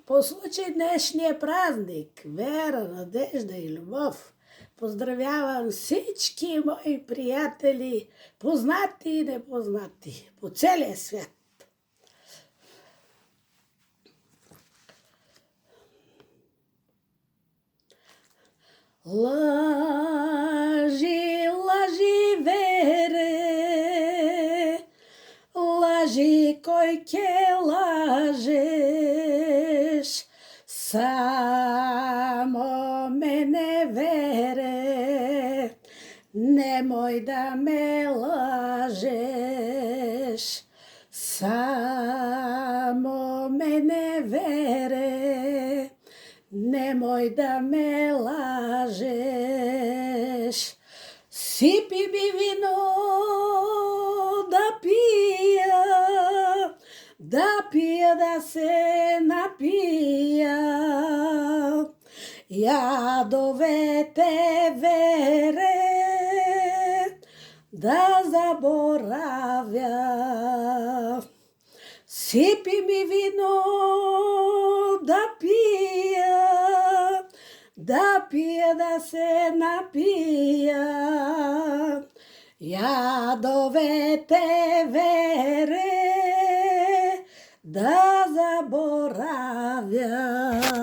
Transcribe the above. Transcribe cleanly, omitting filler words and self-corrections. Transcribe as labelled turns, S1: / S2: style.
S1: По случај днешниот празник, вера, надежда и любов, поздравявам всички мои пријатели, познати и непознати, по целиот свет. Лажи, лажи, вере, лажи кој ќе лажеш, само мене вере, немој да ме лажеш, само мене вере, немој да ме лажеш. Сипи ми вино да пија, да се напија, јадовете вере, да заборавја. Сипи ми вино да пија, да се напија, јадовете вере, да заборавја.